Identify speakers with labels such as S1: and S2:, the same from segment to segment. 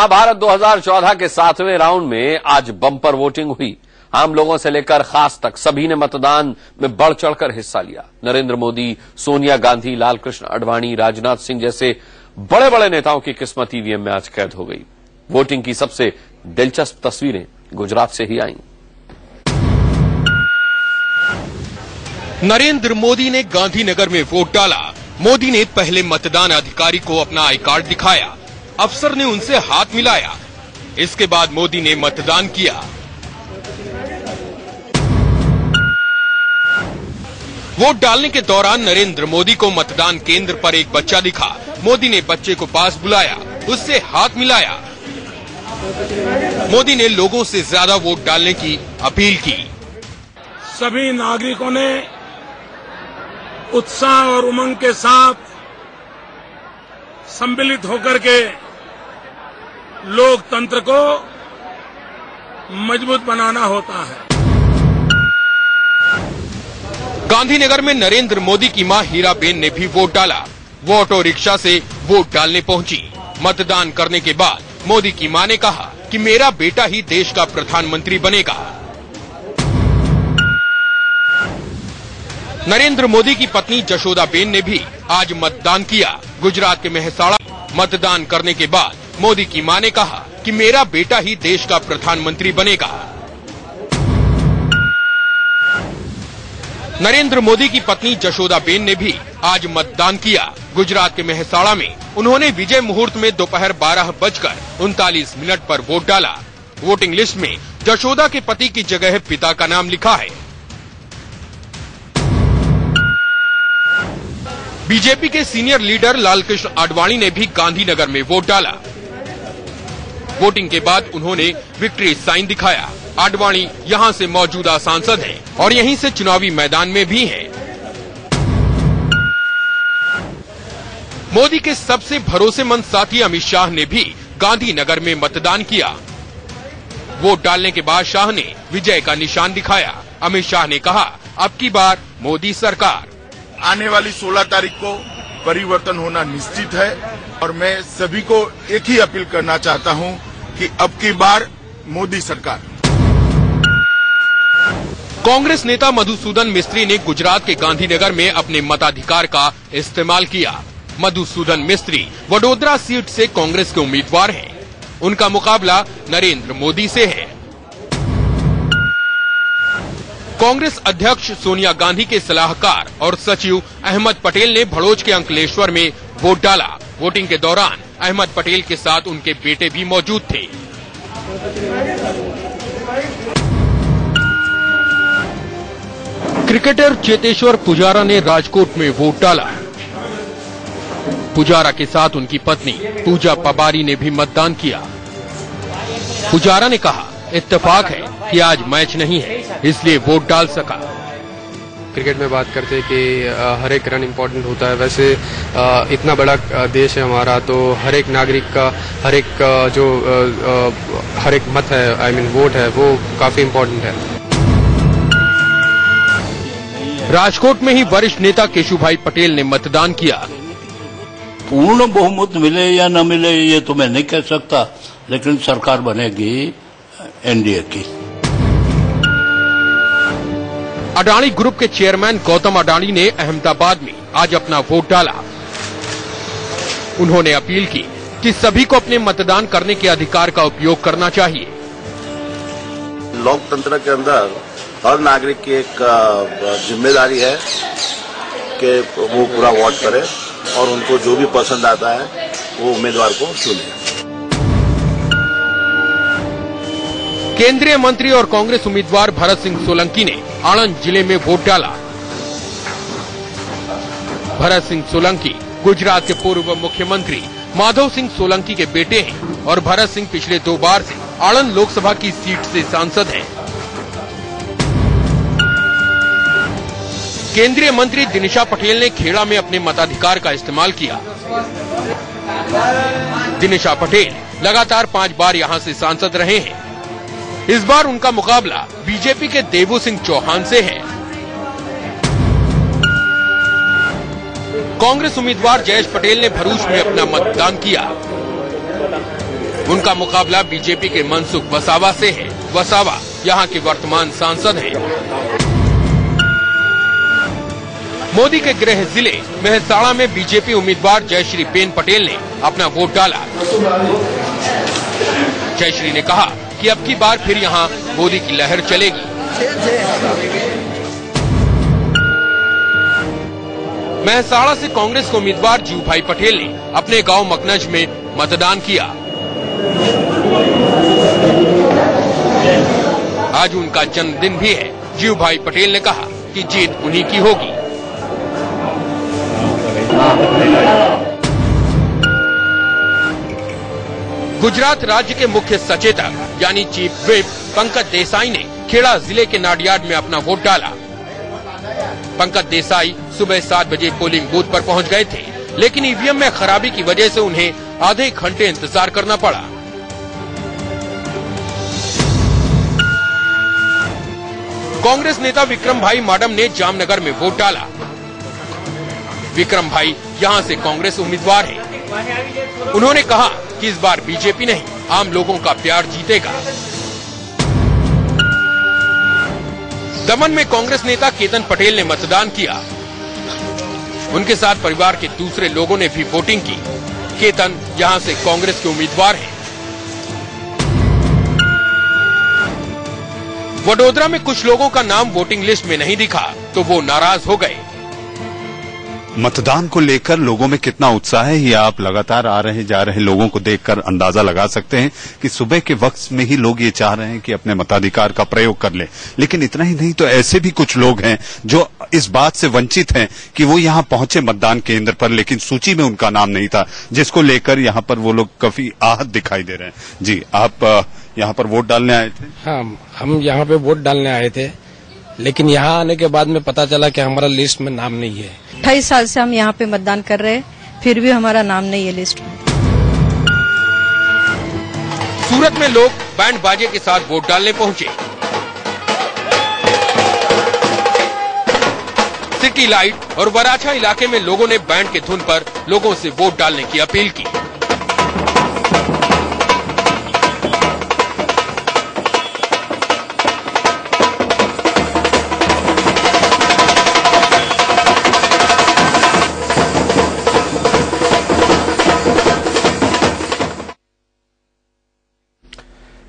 S1: महाभारत 2014 के 7वें राउंड में आज बम्पर वोटिंग हुई। आम लोगों से लेकर खास तक सभी ने मतदान में बढ़ चढ़कर हिस्सा लिया। नरेंद्र मोदी, सोनिया गांधी, लालकृष्ण आडवाणी, राजनाथ सिंह जैसे बड़े बड़े नेताओं की किस्मत ईवीएम में आज कैद हो गई। वोटिंग की सबसे दिलचस्प तस्वीरें गुजरात से ही आईं।
S2: नरेंद्र मोदी ने गांधीनगर में वोट डाला। मोदी ने पहले मतदान अधिकारी को अपना आई कार्ड दिखाया। अफसर ने उनसे हाथ मिलाया। इसके बाद मोदी ने मतदान किया। वोट डालने के दौरान नरेंद्र मोदी को मतदान केंद्र पर एक बच्चा दिखा। मोदी ने बच्चे को पास बुलाया, उससे हाथ मिलाया। मोदी ने लोगों से ज्यादा वोट डालने की अपील की।
S3: सभी नागरिकों ने उत्साह और उमंग के साथ सम्मिलित होकर के लोकतंत्र को मजबूत बनाना होता है।
S2: गांधीनगर में नरेंद्र मोदी की मां हीराबेन ने भी वोट डाला। वो ऑटो रिक्शा से वोट डालने पहुंची। मतदान करने के बाद मोदी की मां ने कहा कि मेरा बेटा ही देश का प्रधानमंत्री बनेगा। नरेंद्र मोदी की पत्नी जशोदाबेन ने भी आज मतदान किया। गुजरात के मेहसाणा मतदान करने के बाद मोदी की मां ने कहा कि मेरा बेटा ही देश का प्रधानमंत्री बनेगा। नरेंद्र मोदी की पत्नी जशोदाबेन ने भी आज मतदान किया। गुजरात के मेहसाणा में उन्होंने विजय मुहूर्त में दोपहर 12:39 पर वोट डाला। वोटिंग लिस्ट में जशोदा के पति की जगह पिता का नाम लिखा है। बीजेपी के सीनियर लीडर लालकृष्ण आडवाणी ने भी गांधीनगर में वोट डाला। वोटिंग के बाद उन्होंने विक्ट्री साइन दिखाया। आडवाणी यहां से मौजूदा सांसद हैं और यहीं से चुनावी मैदान में भी हैं। मोदी के सबसे भरोसेमंद साथी अमित शाह ने भी गांधीनगर में मतदान किया। वोट डालने के बाद शाह ने विजय का निशान दिखाया। अमित शाह ने कहा, अब की बार मोदी सरकार।
S4: आने वाली 16 तारीख को परिवर्तन होना निश्चित है और मैं सभी को एक ही अपील करना चाहता हूं कि अब की बार मोदी सरकार।
S2: कांग्रेस नेता मधुसूदन मिस्त्री ने गुजरात के गांधीनगर में अपने मताधिकार का इस्तेमाल किया। मधुसूदन मिस्त्री वडोदरा सीट से कांग्रेस के उम्मीदवार हैं। उनका मुकाबला नरेंद्र मोदी से है। कांग्रेस अध्यक्ष सोनिया गांधी के सलाहकार और सचिव अहमद पटेल ने भड़ोच के अंकलेश्वर में वोट डाला। वोटिंग के दौरान अहमद पटेल के साथ उनके बेटे भी मौजूद थे। क्रिकेटर चेतेश्वर पुजारा ने राजकोट में वोट डाला। पुजारा के साथ उनकी पत्नी पूजा पबारी ने भी मतदान किया। पुजारा ने कहा, इत्तेफाक है कि आज मैच नहीं है, इसलिए वोट डाल सका।
S5: क्रिकेट में बात करते हैं कि हर एक रन इम्पोर्टेंट होता है। वैसे इतना बड़ा देश है हमारा, तो हर एक नागरिक का हर एक मत है, वोट है, वो काफी इम्पोर्टेंट है।
S2: राजकोट में ही वरिष्ठ नेता केशुभाई पटेल ने मतदान किया।
S6: पूर्ण बहुमत मिले या न मिले ये तो मैं नहीं कह सकता, लेकिन सरकार बनेगी एनडीए की।
S2: अडानी ग्रुप के चेयरमैन गौतम अडानी ने अहमदाबाद में आज अपना वोट डाला। उन्होंने अपील की कि सभी को अपने मतदान करने के अधिकार का उपयोग करना चाहिए।
S7: लोकतंत्र के अंदर हर नागरिक की एक जिम्मेदारी है कि वो पूरा वोट करे और उनको जो भी पसंद आता है वो उम्मीदवार को चुने।
S2: केंद्रीय मंत्री और कांग्रेस उम्मीदवार भरत सिंह सोलंकी ने आणंद जिले में वोट डाला। भरत सिंह सोलंकी गुजरात के पूर्व मुख्यमंत्री माधव सिंह सोलंकी के बेटे हैं और भरत सिंह पिछले 2 बार से आणंद लोकसभा की सीट से सांसद हैं। केंद्रीय मंत्री दिनेशा पटेल ने खेड़ा में अपने मताधिकार का इस्तेमाल किया। दिनेशा पटेल लगातार 5 बार यहां से सांसद रहे हैं। इस बार उनका मुकाबला बीजेपी के देवू सिंह चौहान से है। कांग्रेस उम्मीदवार जयेश पटेल ने भरूच में अपना मतदान किया। उनका मुकाबला बीजेपी के मनसुख वसावा से है। वसावा यहाँ के वर्तमान सांसद हैं। मोदी के गृह जिले मेहसाणा में बीजेपी उम्मीदवार जयश्री बेन पटेल ने अपना वोट डाला। जयश्री ने कहा कि अब की बार फिर यहाँ मोदी की लहर चलेगी। मेहसाणा से कांग्रेस के उम्मीदवार जीवभाई पटेल ने अपने गांव मकनज में मतदान किया। आज उनका जन्मदिन भी है। जीवभाई पटेल ने कहा कि जीत उन्हीं की होगी। गुजरात राज्य के मुख्य सचेतक यानी चीफ व्हिप पंकज देसाई ने खेड़ा जिले के नाडियाड में अपना वोट डाला। पंकज देसाई सुबह 7 बजे पोलिंग बूथ पर पहुंच गए थे, लेकिन ईवीएम में खराबी की वजह से उन्हें आधे घंटे इंतजार करना पड़ा। कांग्रेस नेता विक्रम भाई माडम ने जामनगर में वोट डाला। विक्रम भाई यहां से कांग्रेस उम्मीदवार हैं। उन्होंने कहा कि इस बार बीजेपी नहीं, आम लोगों का प्यार जीतेगा। दमन में कांग्रेस नेता केतन पटेल ने मतदान किया। उनके साथ परिवार के दूसरे लोगों ने भी वोटिंग की। केतन यहां से कांग्रेस के उम्मीदवार हैं। वडोदरा में कुछ लोगों का नाम वोटिंग लिस्ट में नहीं दिखा तो वो नाराज हो गए।
S8: मतदान को लेकर लोगों में कितना उत्साह है, ये आप लगातार आ रहे जा रहे लोगों को देखकर अंदाजा लगा सकते हैं कि सुबह के वक्त में ही लोग ये चाह रहे हैं कि अपने मताधिकार का प्रयोग कर लें। लेकिन इतना ही नहीं तो ऐसे भी कुछ लोग हैं जो इस बात से वंचित हैं कि वो यहाँ पहुंचे मतदान केंद्र पर, लेकिन सूची में उनका नाम नहीं था, जिसको लेकर यहाँ पर वो लोग काफी आहत दिखाई दे रहे हैं। जी, आप यहाँ पर वोट डालने आए थे?
S9: हाँ, हम यहाँ पे वोट डालने आए थे, लेकिन यहाँ आने के बाद में पता चला कि हमारा लिस्ट में नाम नहीं है।
S10: 28 साल से हम यहाँ पे मतदान कर रहे हैं, फिर भी हमारा नाम नहीं है लिस्ट में।
S2: सूरत में लोग बैंड बाजे के साथ वोट डालने पहुंचे। सिटी लाइट और वराछा इलाके में लोगों ने बैंड के धुन पर लोगों से वोट डालने की अपील की।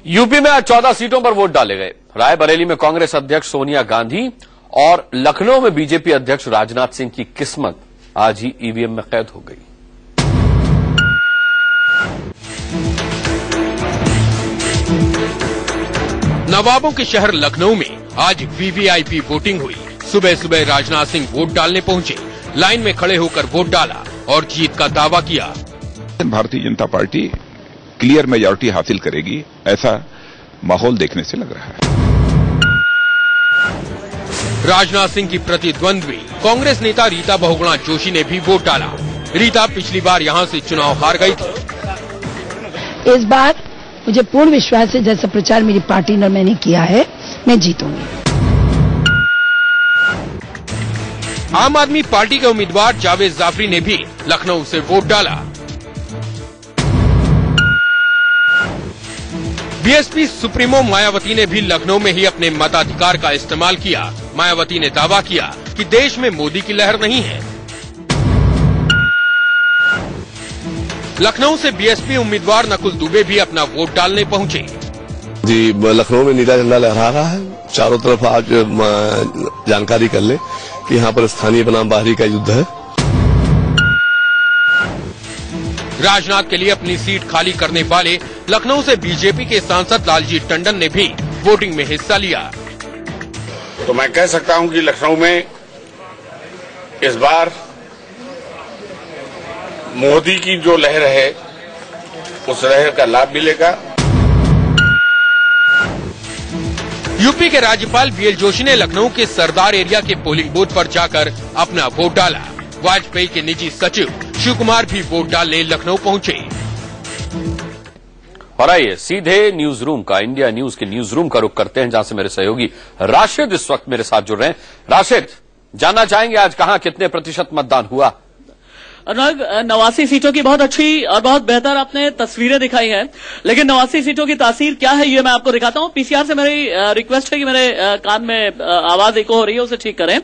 S1: यूपी में आज 14 सीटों पर वोट डाले गए। रायबरेली में कांग्रेस अध्यक्ष सोनिया गांधी और लखनऊ में बीजेपी अध्यक्ष राजनाथ सिंह की किस्मत आज ही ईवीएम में कैद हो गई।
S2: नवाबों के शहर लखनऊ में आज वीवीआईपी वोटिंग हुई। सुबह सुबह राजनाथ सिंह वोट डालने पहुंचे, लाइन में खड़े होकर वोट डाला और जीत का दावा किया।
S11: Bharatiya Janata party clear majority हासिल करेगी, ऐसा माहौल देखने से लग रहा है।
S2: राजनाथ सिंह की प्रतिद्वंद्वी कांग्रेस नेता रीता बहुगुणा जोशी ने भी वोट डाला। रीता पिछली बार यहां से चुनाव हार गई थी।
S12: इस बार मुझे पूर्ण विश्वास है, जैसा प्रचार मेरी पार्टी ने मैंने किया है, मैं जीतूंगी।
S2: आम आदमी पार्टी के उम्मीदवार जावेद जाफरी ने भी लखनऊ से वोट डाला। बीएसपी सुप्रीमो मायावती ने भी लखनऊ में ही अपने मताधिकार का इस्तेमाल किया। मायावती ने दावा किया कि देश में मोदी की लहर नहीं है। लखनऊ से बीएसपी उम्मीदवार नकुल दुबे भी अपना वोट डालने पहुंचे।
S13: जी, लखनऊ में नीला झंडा लहरा रहा है। चारों तरफ आज जानकारी कर ले कि यहाँ पर स्थानीय बनाम बाहरी का युद्ध है।
S2: राजनाथ के लिए अपनी सीट खाली करने वाले लखनऊ से बीजेपी के सांसद लालजी टंडन ने भी वोटिंग में हिस्सा लिया।
S14: तो मैं कह सकता हूं कि लखनऊ में इस बार मोदी की जो लहर है उस लहर का लाभ मिलेगा।
S2: यूपी के राज्यपाल बीएल जोशी ने लखनऊ के सरदार एरिया के पोलिंग बूथ पर जाकर अपना वोट डाला। वाजपेयी के निजी सचिव शिव कुमार भी वोट डालने लखनऊ पहुंचे।
S1: और आइए सीधे न्यूज रूम का, इंडिया न्यूज के न्यूज रूम का रुख करते हैं, जहां से मेरे सहयोगी राशिद इस वक्त मेरे साथ जुड़ रहे हैं। राशिद, जानना चाहेंगे आज कहां कितने प्रतिशत मतदान हुआ?
S15: अनुराग, 89 सीटों की बहुत अच्छी और बहुत बेहतर आपने तस्वीरें दिखाई हैं, लेकिन 89 सीटों की तासीर क्या है ये मैं आपको दिखाता हूं। पीसीआर से मेरी रिक्वेस्ट है कि मेरे कान में आवाज इको हो रही है, उसे ठीक करें।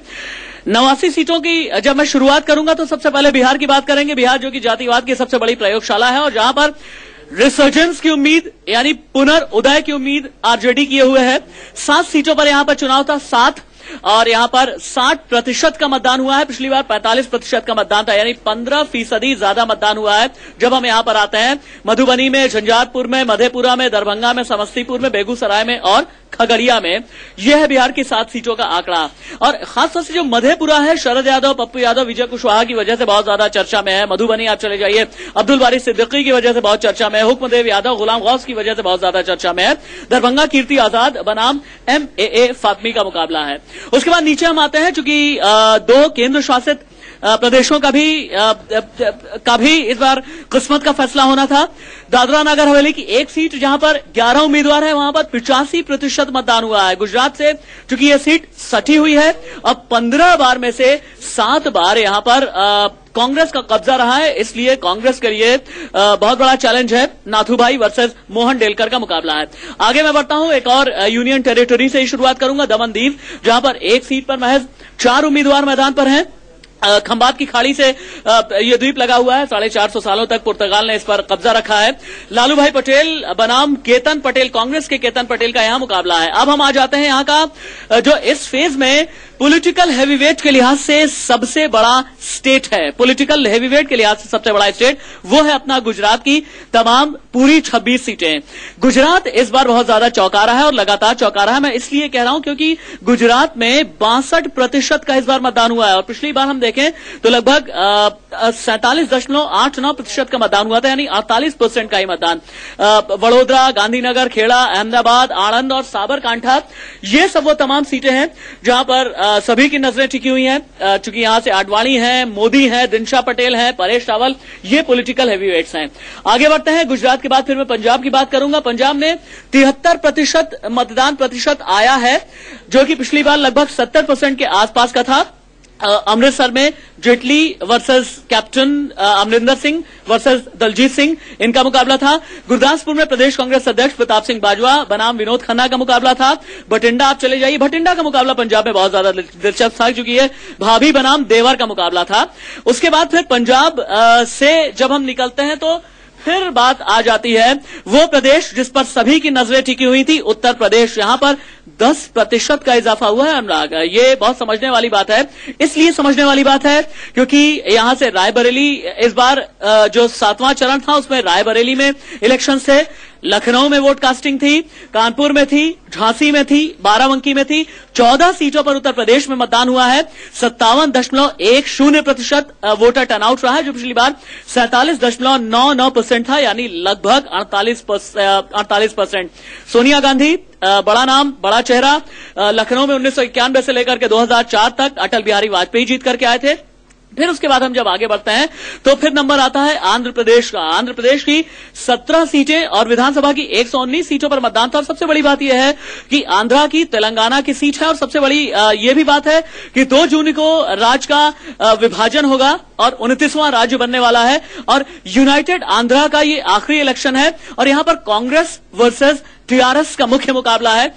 S15: 89 सीटों की जब मैं शुरुआत करूंगा तो सबसे पहले बिहार की बात करेंगे। बिहार जो कि जातिवाद की सबसे बड़ी प्रयोगशाला है और जहां पर रिसर्जेंस की उम्मीद यानी पुनर्उदय की उम्मीद आरजेडी किए हुए है। 7 सीटों पर यहां पर चुनाव था, 7, और यहां पर 60% का मतदान हुआ है। पिछली बार 45% का मतदान था, यानी 15% ज्यादा मतदान हुआ है। जब हम यहां पर आते हैं मधुबनी में, झंझारपुर में, मधेपुरा में, दरभंगा में, समस्तीपुर में, बेगूसराय में और खगड़िया में, यह है बिहार की 7 सीटों का आंकड़ा। और खासतौर से जो मधेपुरा है, शरद यादव, पप्पू यादव, विजय कुशवाहा की वजह से बहुत ज्यादा चर्चा में है। मधुबनी आप चले जाइए, अब्दुल बारी सिद्दीकी की वजह से बहुत चर्चा में है। हुक्मदेव यादव, गुलाम गौस की वजह से बहुत ज्यादा चर्चा में है। दरभंगा कीर्ति आजाद बनाम MAA फातमी का मुकाबला है। उसके बाद नीचे हम आते हैं, चूंकि 2 केंद्र शासित प्रदेशों का भी इस बार किस्मत का फैसला होना था। दादरा नगर हवेली की 1 सीट जहां पर 11 उम्मीदवार है, वहां पर 85% मतदान हुआ है। गुजरात से चूंकि यह सीट सटी हुई है, अब 15 बार में से 7 बार यहां पर कांग्रेस का कब्जा रहा है, इसलिए कांग्रेस के लिए बहुत बड़ा चैलेंज है। नाथूभाई वर्सेस मोहन डेलकर का मुकाबला है। आगे मैं बढ़ता हूं, एक और यूनियन टेरिटरी से ही शुरुआत करूंगा, दमन दीव, जहां पर 1 सीट पर महज 4 उम्मीदवार मैदान पर हैं। खंबात की खाड़ी से ये द्वीप लगा हुआ है, 450 सालों तक पुर्तगाल ने इस पर कब्जा रखा है। लालू भाई पटेल बनाम केतन पटेल, कांग्रेस के केतन पटेल का यहां मुकाबला है। अब हम आ जाते हैं यहां का जो इस फेज में पॉलिटिकल हैवीवेट के लिहाज से सबसे बड़ा स्टेट है, पॉलिटिकल हैवीवेट के लिहाज से सबसे बड़ा स्टेट वो है अपना गुजरात की तमाम पूरी 26 सीटें। गुजरात इस बार बहुत ज्यादा चौंका रहा है और लगातार चौंका रहा है। मैं इसलिए कह रहा हूं क्योंकि गुजरात में 62% का इस बार मतदान हुआ है और पिछली बार हम देखें तो लगभग 47.89% का मतदान हुआ था, यानी 48% का ही मतदान। वडोदरा, गांधीनगर, खेड़ा, अहमदाबाद, आणंद और साबरकांठा, ये सब वो तमाम सीटें हैं जहां पर सभी की नजरें टिकी हुई हैं। चूंकि यहां से आडवाणी हैं, मोदी हैं, दिनशा पटेल हैं, परेश रावल, ये पॉलिटिकल हैवीवेट्स हैं। आगे बढ़ते हैं, गुजरात के बाद फिर मैं पंजाब की बात करूंगा। पंजाब में 73% मतदान प्रतिशत आया है, जो कि पिछली बार लगभग 70% के आसपास का था। अमृतसर में Jaitley versus Captain Amarinder Singh versus Daljit Singh, इनका मुकाबला था। गुरदासपुर में प्रदेश कांग्रेस अध्यक्ष प्रताप सिंह बाजवा बनाम विनोद खन्ना का मुकाबला था। भटिंडा आप चले जाइए, भटिंडा का मुकाबला पंजाब में बहुत ज्यादा दिलचस्प था, क्योंकि ये भाभी बनाम देवर का मुकाबला था। उसके बाद फिर पंजाब से जब हम निकलते हैं तो फिर बात आ जाती है वो प्रदेश जिस पर सभी की नजरें टिकी हुई थी, उत्तर प्रदेश। यहां पर 10% का इजाफा हुआ है अनुराग। ये बहुत समझने वाली बात है, इसलिए समझने वाली बात है क्योंकि यहां से रायबरेली, इस बार जो 7वां चरण था उसमें रायबरेली में इलेक्शन से, लखनऊ में वोट कास्टिंग थी, कानपुर में थी, झांसी में थी, बाराबंकी में थी। 14 सीटों पर उत्तर प्रदेश में मतदान हुआ है। 57.10% वोटर टर्नआउट रहा है, जो पिछली बार 47.99% था, यानी लगभग 48%। सोनिया गांधी बड़ा नाम, बड़ा चेहरा, लखनऊ में 1991 से लेकर के 2004 तक अटल बिहारी वाजपेयी जीत करके आए थे। फिर उसके बाद हम जब आगे बढ़ते हैं तो फिर नंबर आता है आंध्र प्रदेश का। आंध्र प्रदेश की 17 सीटें और विधानसभा की 119 सीटों पर मतदान था। और सबसे बड़ी बात यह है कि आंध्रा की तेलंगाना की सीट है, और सबसे बड़ी यह भी बात है कि 2 जून को राज्य का विभाजन होगा और 29वां राज्य बनने वाला है, और यूनाइटेड आंध्रा का ये आखिरी इलेक्शन है और यहां पर कांग्रेस वर्सेस TRS का मुख्य मुकाबला है।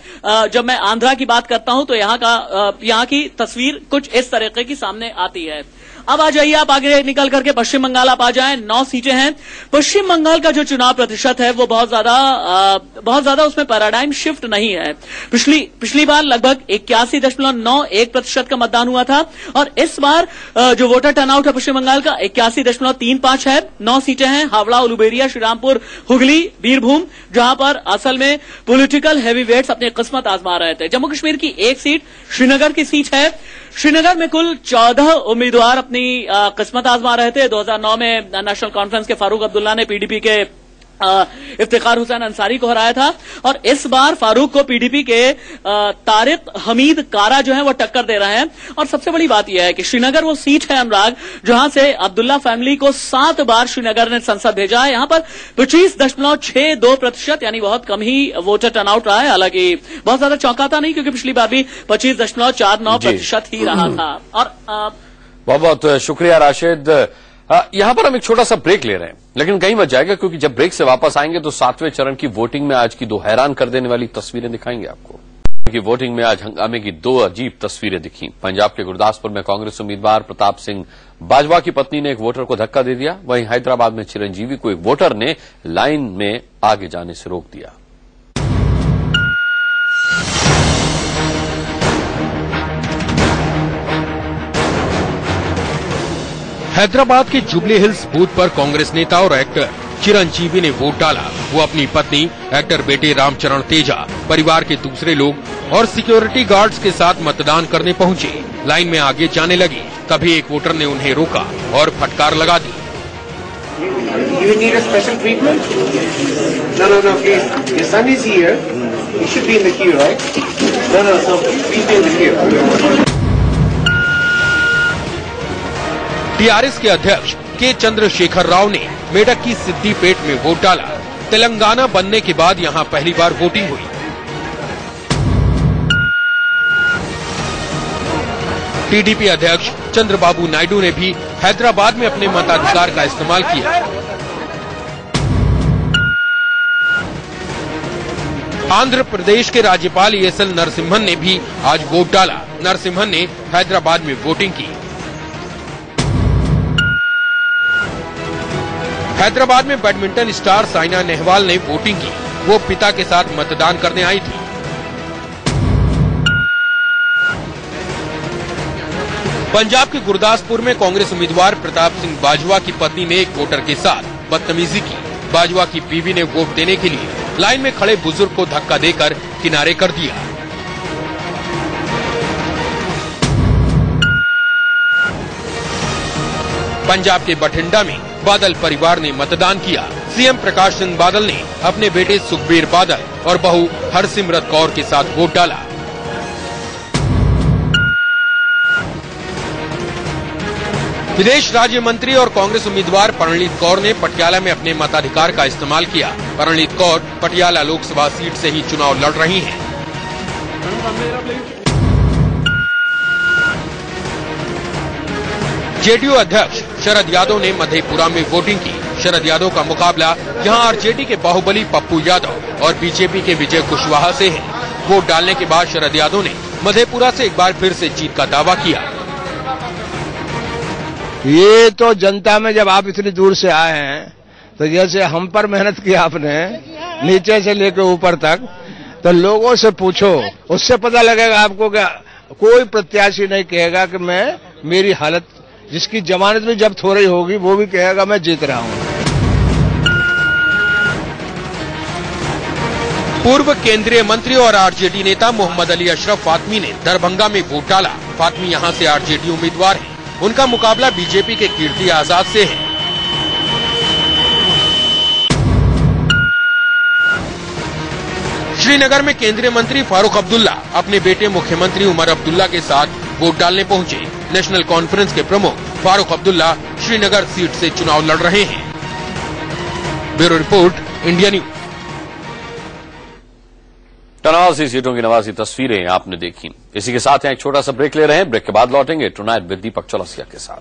S15: जब मैं आंध्रा की बात करता हूं तो यहां की तस्वीर कुछ इस तरीके की सामने आती है। अब आ जाइए, आप आगे निकल करके पश्चिम बंगाल आप आ जाएं, 9 सीटें हैं। पश्चिम बंगाल का जो चुनाव प्रतिशत है वो बहुत ज्यादा उसमें पैराडाइम शिफ्ट नहीं है। पिछली बार लगभग 81.91% का मतदान हुआ था, और इस बार जो वोटर टर्नआउट है पश्चिम बंगाल का 81.35 है। 9 सीटें हैं, हावड़ा, उलुबेरिया, श्रीरामपुर, हुगली, बीरभूम, जहां पर असल में पॉलिटिकल हैवीवेट्स अपनी किस्मत आजमा रहे थे। जम्मू कश्मीर की 1 सीट श्रीनगर की सीट है। श्रीनगर में कुल 14 उम्मीदवार अपनी किस्मत आजमा रहे थे। 2009 में नेशनल कॉन्फ्रेंस के फारूक अब्दुल्ला ने PDP के इफ्तिखार हुसैन अंसारी को हराया था, और इस बार फारूक को PDP के तारिक हमीद कारा जो है वो टक्कर दे रहे हैं। और सबसे बड़ी बात यह है कि श्रीनगर वो सीट है अनुराग जहां से अब्दुल्ला फैमिली को 7 बार श्रीनगर ने संसद भेजा है। यहां पर 25.62%, यानी बहुत कम ही वोटर टर्नआउट रहा है। हालांकि बहुत ज्यादा चौंकाता नहीं, क्योंकि पिछली बार भी 25.49% ही रहा था। और
S1: बहुत बहुत शुक्रिया राशिद। यहां पर हम एक छोटा सा ब्रेक ले रहे हैं, लेकिन कहीं मत जाएगा, क्योंकि जब ब्रेक से वापस आएंगे तो 7वें चरण की वोटिंग में आज की 2 हैरान कर देने वाली तस्वीरें दिखाएंगे आपको। कि वोटिंग में आज हंगामे की 2 अजीब तस्वीरें दिखी। पंजाब के गुरदासपुर में कांग्रेस उम्मीदवार प्रताप सिंह बाजवा की पत्नी ने एक वोटर को धक्का दे दिया। वहीं हैदराबाद में चिरंजीवी को एक वोटर ने लाइन में आगे जाने से रोक दिया।
S2: हैदराबाद के जुबली हिल्स बूथ पर कांग्रेस नेता और एक्टर चिरंजीवी ने वोट डाला। वो अपनी पत्नी, एक्टर बेटे रामचरण तेजा, परिवार के दूसरे लोग और सिक्योरिटी गार्ड्स के साथ मतदान करने पहुंचे। लाइन में आगे जाने लगे, तभी एक वोटर ने उन्हें रोका और फटकार लगा दी।
S16: You need a special treatment? No, please. Your son is here. He should be in the queue, right? No, so please be in the queue.
S2: TRS के अध्यक्ष के चंद्रशेखर राव ने मेडक की सिद्दीपेट में वोट डाला। तेलंगाना बनने के बाद यहां पहली बार वोटिंग हुई। टीडीपी अध्यक्ष चंद्रबाबू नायडू ने भी हैदराबाद में अपने मताधिकार का इस्तेमाल किया। आंध्र प्रदेश के राज्यपाल ESL नरसिम्हन ने भी आज वोट डाला। नरसिम्हन ने हैदराबाद में वोटिंग की। हैदराबाद में बैडमिंटन स्टार साइना नेहवाल ने वोटिंग की। वो पिता के साथ मतदान करने आई थी। पंजाब के गुरदासपुर में कांग्रेस उम्मीदवार प्रताप सिंह बाजवा की पत्नी ने एक वोटर के साथ बदतमीजी की। बाजवा की बीवी ने वोट देने के लिए लाइन में खड़े बुजुर्ग को धक्का देकर किनारे कर दिया। पंजाब के बठिंडा में बादल परिवार ने मतदान किया। सीएम प्रकाश सिंह बादल ने अपने बेटे सुखबीर बादल और बहू हरसिमरत कौर के साथ वोट डाला। विदेश राज्य मंत्री और कांग्रेस उम्मीदवार परमलीत कौर ने पटियाला में अपने मताधिकार का इस्तेमाल किया। परमलीत कौर पटियाला लोकसभा सीट से ही चुनाव लड़ रही हैं। जेडीयू अध्यक्ष शरद यादव ने मधेपुरा में वोटिंग की। शरद यादव का मुकाबला यहां आरजेडी के बाहुबली पप्पू यादव और बीजेपी के विजय कुशवाहा से है। वोट डालने के बाद शरद यादव ने मधेपुरा से एक बार फिर से जीत का दावा किया।
S17: ये तो जनता में जब आप इतनी दूर से आए हैं, तो जैसे हम पर मेहनत की आपने नीचे से लेकर ऊपर तक, तो लोगों से पूछो, उससे पता लगेगा आपको कि कोई प्रत्याशी नहीं कहेगा कि मैं मेरी हालत, जिसकी जमानत भी जब्त हो रही होगी, वो भी कहेगा मैं जीत रहा हूं।
S2: पूर्व केंद्रीय मंत्री और आरजेडी नेता मोहम्मद अली अशरफ फातमी ने दरभंगा में वोट डाला। फातमी यहां से आरजेडी उम्मीदवार हैं। उनका मुकाबला बीजेपी के कीर्ति आजाद से है। श्रीनगर में केंद्रीय मंत्री फारूक अब्दुल्ला अपने बेटे मुख्यमंत्री उमर अब्दुल्ला के साथ वोट डालने पहुंचे। नेशनल कॉन्फ्रेंस के प्रमुख फारूक अब्दुल्ला श्रीनगर सीट से चुनाव लड़ रहे हैं। Bureau report, India news.
S1: 89 सीटों की 89 तस्वीरें आपने देखी। इसी के साथ यहाँ एक छोटा सा ब्रेक ले रहे हैं। ब्रेक के बाद लौटेंगे टुनाइट विद दीपक चौरसिया के साथ।